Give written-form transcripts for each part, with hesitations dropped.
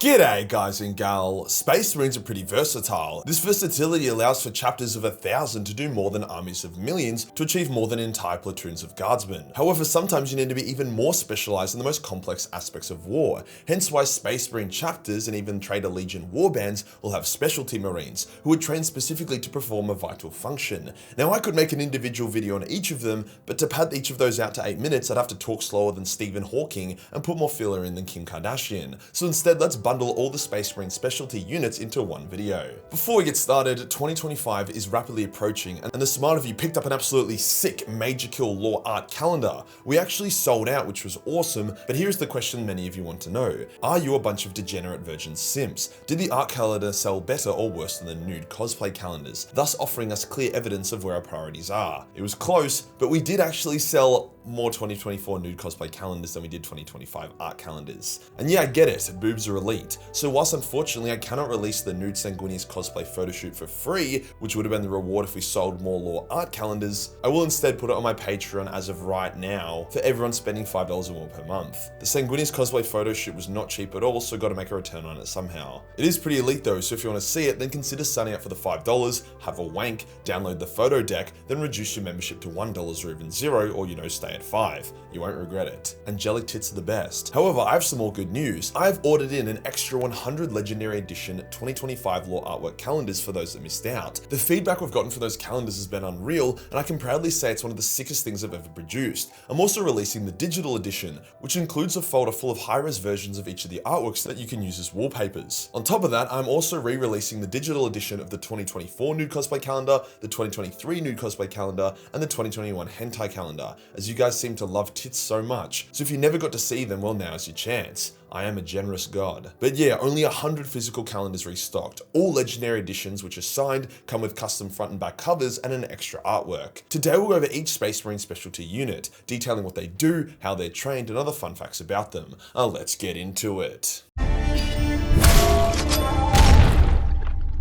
G'day guys and gal, Space Marines are pretty versatile. This versatility allows for chapters of 1,000 to do more than armies of millions to achieve more than entire platoons of guardsmen. However, sometimes you need to be even more specialized in the most complex aspects of war, hence why Space Marine chapters and even Trader Legion warbands will have specialty Marines who are trained specifically to perform a vital function. Now I could make an individual video on each of them, but to pad each of those out to 8 minutes I'd have to talk slower than Stephen Hawking and put more filler in than Kim Kardashian. So instead let's bundle all the Space Marine specialty units into one video. Before we get started, 2025 is rapidly approaching and the smart of you picked up an absolutely sick Majorkill lore art calendar. We actually sold out, which was awesome, but here's the question many of you want to know. Are you a bunch of degenerate virgin simps? Did the art calendar sell better or worse than the nude cosplay calendars, thus offering us clear evidence of where our priorities are? It was close, but we did actually sell more 2024 nude cosplay calendars than we did 2025 art calendars. And yeah, I get it, boobs are elite. So whilst unfortunately I cannot release the nude Sanguinius cosplay photoshoot for free, which would have been the reward if we sold more lore art calendars, I will instead put it on my Patreon as of right now for everyone spending $5 or more per month. The Sanguinius cosplay photoshoot was not cheap at all, so got to make a return on it somehow. It is pretty elite though, so if you want to see it, then consider signing up for the $5, have a wank, download the photo deck, then reduce your membership to $1 or even $0, or stay at $5. You won't regret it. Angelic tits are the best. However, I have some more good news. I've ordered in an extra 100 Legendary Edition 2025 lore artwork calendars for those that missed out. The feedback we've gotten for those calendars has been unreal, and I can proudly say it's one of the sickest things I've ever produced. I'm also releasing the digital edition, which includes a folder full of high-res versions of each of the artworks that you can use as wallpapers. On top of that, I'm also re-releasing the digital edition of the 2024 nude cosplay calendar, the 2023 nude cosplay calendar, and the 2021 hentai calendar, as you guys seem to love tits so much. So if you never got to see them, well, now's your chance. I am a generous god. But yeah, only 100 physical calendars restocked. All legendary editions, which are signed, come with custom front and back covers and an extra artwork. Today we'll go over each Space Marine specialty unit, detailing what they do, how they're trained, and other fun facts about them. Let's get into it.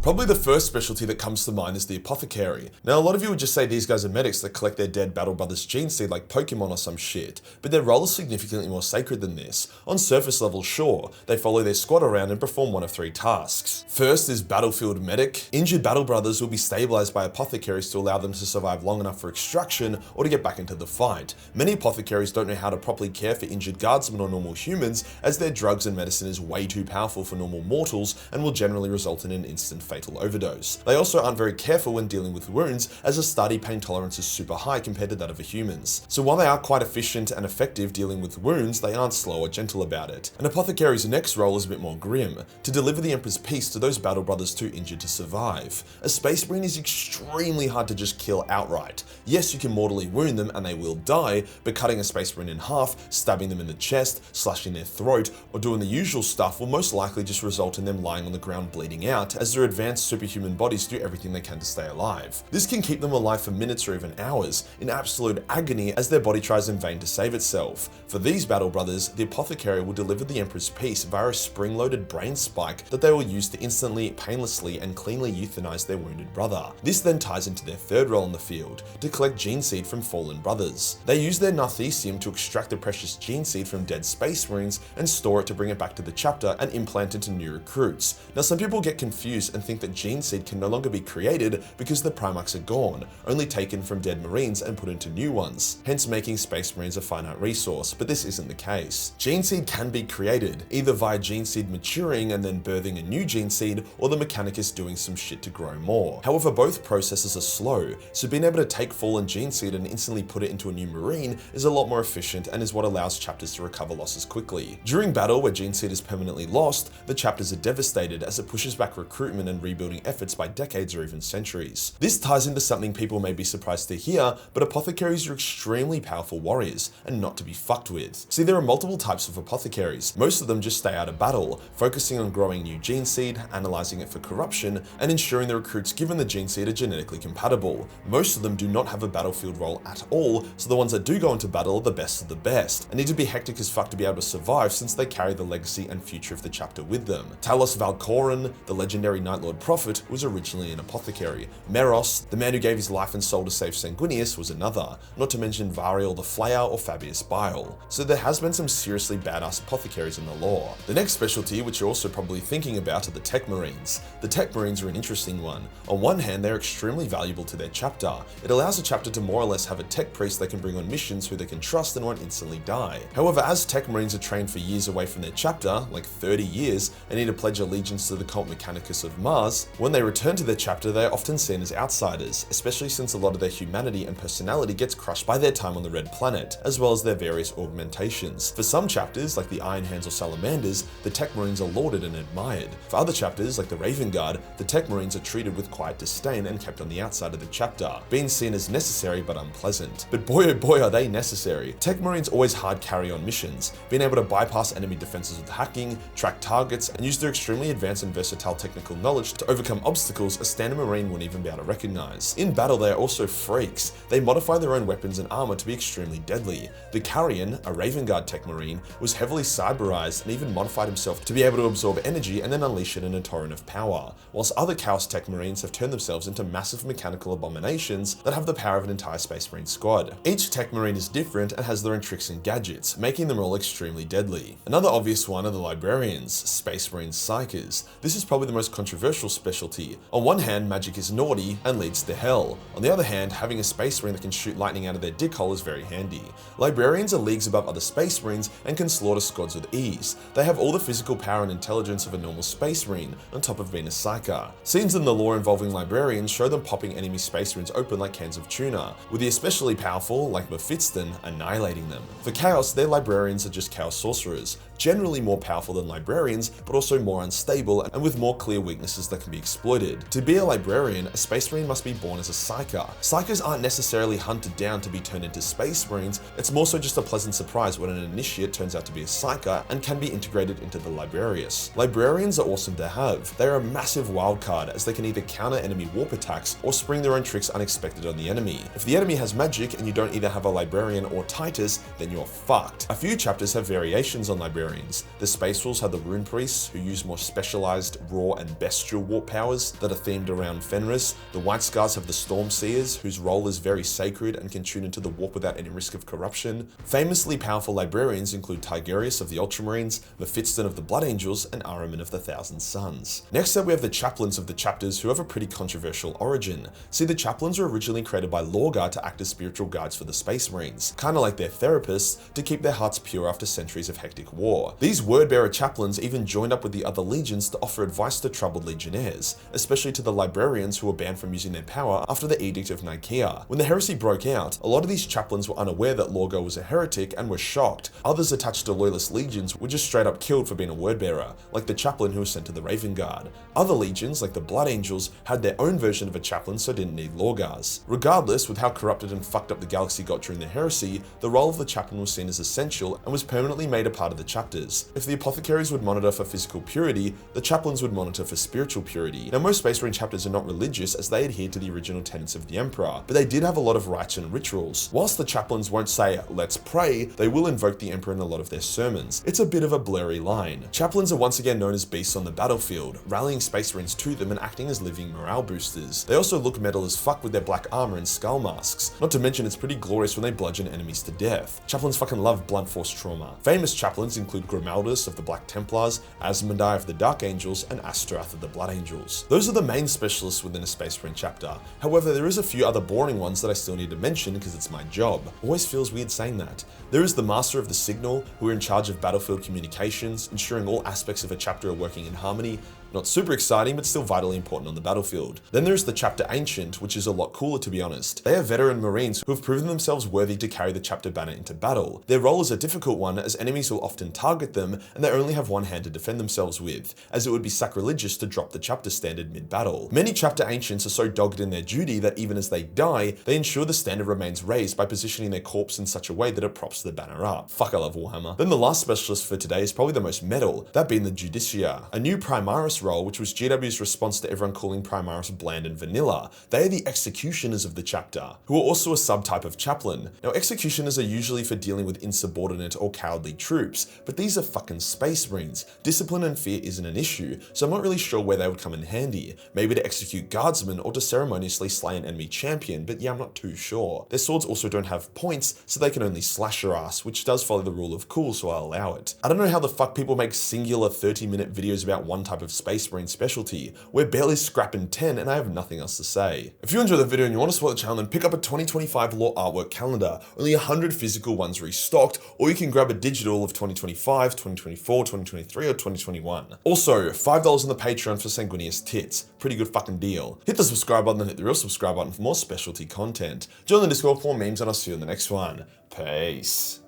Probably the first specialty that comes to mind is the apothecary. Now, a lot of you would just say these guys are medics that collect their dead battle brothers' gene seed like Pokemon or some shit, but their role is significantly more sacred than this. On surface level, sure, they follow their squad around and perform one of 3 tasks. First is battlefield medic. Injured battle brothers will be stabilized by apothecaries to allow them to survive long enough for extraction or to get back into the fight. Many apothecaries don't know how to properly care for injured guardsmen or normal humans, as their drugs and medicine is way too powerful for normal mortals and will generally result in an instant fatal overdose. They also aren't very careful when dealing with wounds, as Astarte pain tolerance is super high compared to that of humans. So while they are quite efficient and effective dealing with wounds, they aren't slow or gentle about it. An apothecary's next role is a bit more grim, to deliver the Emperor's peace to those battle brothers too injured to survive. A Space Marine is extremely hard to just kill outright. Yes, you can mortally wound them and they will die, but cutting a Space Marine in half, stabbing them in the chest, slashing their throat, or doing the usual stuff will most likely just result in them lying on the ground bleeding out, as their advanced superhuman bodies do everything they can to stay alive. This can keep them alive for minutes or even hours, in absolute agony as their body tries in vain to save itself. For these battle brothers, the apothecary will deliver the Emperor's peace via a spring-loaded brain spike that they will use to instantly, painlessly, and cleanly euthanize their wounded brother. This then ties into their third role in the field, to collect gene seed from fallen brothers. They use their Narthesium to extract the precious gene seed from dead Space Marines and store it to bring it back to the chapter and implant it into new recruits. Now, some people get confused and think that gene seed can no longer be created because the Primarchs are gone, only taken from dead Marines and put into new ones, hence making Space Marines a finite resource, but this isn't the case. Gene seed can be created, either via gene seed maturing and then birthing a new gene seed, or the Mechanicus doing some shit to grow more. However, both processes are slow, so being able to take fallen gene seed and instantly put it into a new Marine is a lot more efficient and is what allows chapters to recover losses quickly. During battle, where gene seed is permanently lost, the chapters are devastated as it pushes back recruitment and rebuilding efforts by decades or even centuries. This ties into something people may be surprised to hear, but apothecaries are extremely powerful warriors and not to be fucked with. See, there are multiple types of apothecaries. Most of them just stay out of battle, focusing on growing new gene seed, analyzing it for corruption, and ensuring the recruits given the gene seed are genetically compatible. Most of them do not have a battlefield role at all, so the ones that do go into battle are the best of the best, and need to be hectic as fuck to be able to survive since they carry the legacy and future of the chapter with them. Talos Valkoran, the legendary Night Lord Prophet was originally an apothecary. Meros, the man who gave his life and soul to save Sanguinius, was another, not to mention Varial the Flayer or Fabius Bile. So there has been some seriously badass apothecaries in the lore. The next specialty, which you're also probably thinking about, are the Techmarines. The Techmarines are an interesting one. On one hand, they're extremely valuable to their chapter. It allows a chapter to more or less have a tech priest they can bring on missions who they can trust and won't instantly die. However, as Techmarines are trained for years away from their chapter, like 30 years, and need to pledge allegiance to the cult Mechanicus of Mars, when they return to their chapter, they are often seen as outsiders, especially since a lot of their humanity and personality gets crushed by their time on the Red Planet, as well as their various augmentations. For some chapters, like the Iron Hands or Salamanders, the Techmarines are lauded and admired. For other chapters, like the Raven Guard, the Techmarines are treated with quiet disdain and kept on the outside of the chapter, being seen as necessary but unpleasant. But boy oh boy are they necessary. Techmarines always hard carry on missions, being able to bypass enemy defenses with hacking, track targets, and use their extremely advanced and versatile technical knowledge to overcome obstacles a standard marine wouldn't even be able to recognize. In battle, they are also freaks. They modify their own weapons and armor to be extremely deadly. The Carrion, a Raven Guard Techmarine, was heavily cyberized and even modified himself to be able to absorb energy and then unleash it in a torrent of power, whilst other Chaos Techmarines have turned themselves into massive mechanical abominations that have the power of an entire Space Marine squad. Each Techmarine is different and has their own tricks and gadgets, making them all extremely deadly. Another obvious one are the Librarians, Space Marine Psykers. This is probably the most controversial specialty. On one hand, magic is naughty and leads to hell. On the other hand, having a Space Marine that can shoot lightning out of their dick hole is very handy. Librarians are leagues above other Space Marines and can slaughter squads with ease. They have all the physical power and intelligence of a normal Space Marine, on top of being a Psyker. Scenes in the lore involving Librarians show them popping enemy Space Marines open like cans of tuna, with the especially powerful, like Mephiston, annihilating them. For Chaos, their Librarians are just Chaos Sorcerers, generally more powerful than Librarians, but also more unstable and with more clear weaknesses that can be exploited. To be a Librarian, a Space Marine must be born as a Psyker. Psykers aren't necessarily hunted down to be turned into Space Marines, it's more so just a pleasant surprise when an initiate turns out to be a Psyker and can be integrated into the Librarius. Librarians are awesome to have. They are a massive wildcard, as they can either counter enemy warp attacks or spring their own tricks unexpected on the enemy. If the enemy has magic and you don't either have a Librarian or Titus, then you're fucked. A few chapters have variations on Librarians. The Space Wolves have the Rune Priests, who use more specialized, raw and bestial warp powers that are themed around Fenris. The White Scars have the Storm Seers, whose role is very sacred and can tune into the warp without any risk of corruption. Famously powerful Librarians include Tigerius of the Ultramarines, Mephiston of the Blood Angels, and Ahriman of the Thousand Suns. Next up, we have the Chaplains of the chapters, who have a pretty controversial origin. See, the Chaplains were originally created by Lorgar to act as spiritual guides for the Space Marines, kinda like their therapists, to keep their hearts pure after centuries of hectic war. These word-bearer chaplains even joined up with the other legions to offer advice to troubled legionnaires, especially to the Librarians who were banned from using their power after the Edict of Nicaea. When the heresy broke out, a lot of these chaplains were unaware that Lorgar was a heretic and were shocked. Others attached to loyalist legions were just straight up killed for being a word-bearer, like the chaplain who was sent to the Raven Guard. Other legions, like the Blood Angels, had their own version of a chaplain so didn't need Lorgar's. Regardless, with how corrupted and fucked up the galaxy got during the heresy, the role of the chaplain was seen as essential and was permanently made a part of the chapters. If the apothecaries would monitor for physical purity, the chaplains would monitor for spiritual purity. Now, most Space Marine chapters are not religious, as they adhere to the original tenets of the Emperor, but they did have a lot of rites and rituals. Whilst the chaplains won't say, "let's pray," they will invoke the Emperor in a lot of their sermons. It's a bit of a blurry line. Chaplains are once again known as beasts on the battlefield, rallying Space Marines to them and acting as living morale boosters. They also look metal as fuck with their black armor and skull masks. Not to mention, it's pretty glorious when they bludgeon enemies to death. Chaplains fucking love blunt force trauma. Famous chaplains include Grimaldus of the Black Templars, Asmodai of the Dark Angels, and Astorath of the Blood Angels. Those are the main specialists within a Space Marine chapter. However, there is a few other boring ones that I still need to mention because it's my job. Always feels weird saying that. There is the Master of the Signal, who are in charge of battlefield communications, ensuring all aspects of a chapter are working in harmony. Not super exciting, but still vitally important on the battlefield. Then there's the Chapter Ancient, which is a lot cooler to be honest. They are veteran Marines who have proven themselves worthy to carry the chapter banner into battle. Their role is a difficult one, as enemies will often target them, and they only have one hand to defend themselves with, as it would be sacrilegious to drop the chapter standard mid-battle. Many Chapter Ancients are so dogged in their duty that even as they die, they ensure the standard remains raised by positioning their corpse in such a way that it props the banner up. Fuck, I love Warhammer. Then the last specialist for today is probably the most metal, that being the Judicia. A new Primaris Primaris role, which was GW's response to everyone calling Primaris bland and vanilla. They are the executioners of the chapter, who are also a subtype of chaplain. Now, executioners are usually for dealing with insubordinate or cowardly troops, but these are fucking Space Marines. Discipline and fear isn't an issue, so I'm not really sure where they would come in handy. Maybe to execute guardsmen or to ceremoniously slay an enemy champion, but yeah, I'm not too sure. Their swords also don't have points, so they can only slash your ass, which does follow the rule of cool, so I'll allow it. I don't know how the fuck people make singular 30-minute videos about one type of Space Marine specialty. We're barely scrapping 10 and I have nothing else to say. If you enjoyed the video and you want to support the channel, then pick up a 2025 lore artwork calendar. Only 100 physical ones restocked, or you can grab a digital of 2025, 2024, 2023, or 2021. Also, $5 on the Patreon for sanguineous tits. Pretty good fucking deal. Hit the subscribe button and hit the real subscribe button for more specialty content. Join the Discord for more memes and I'll see you in the next one. Peace.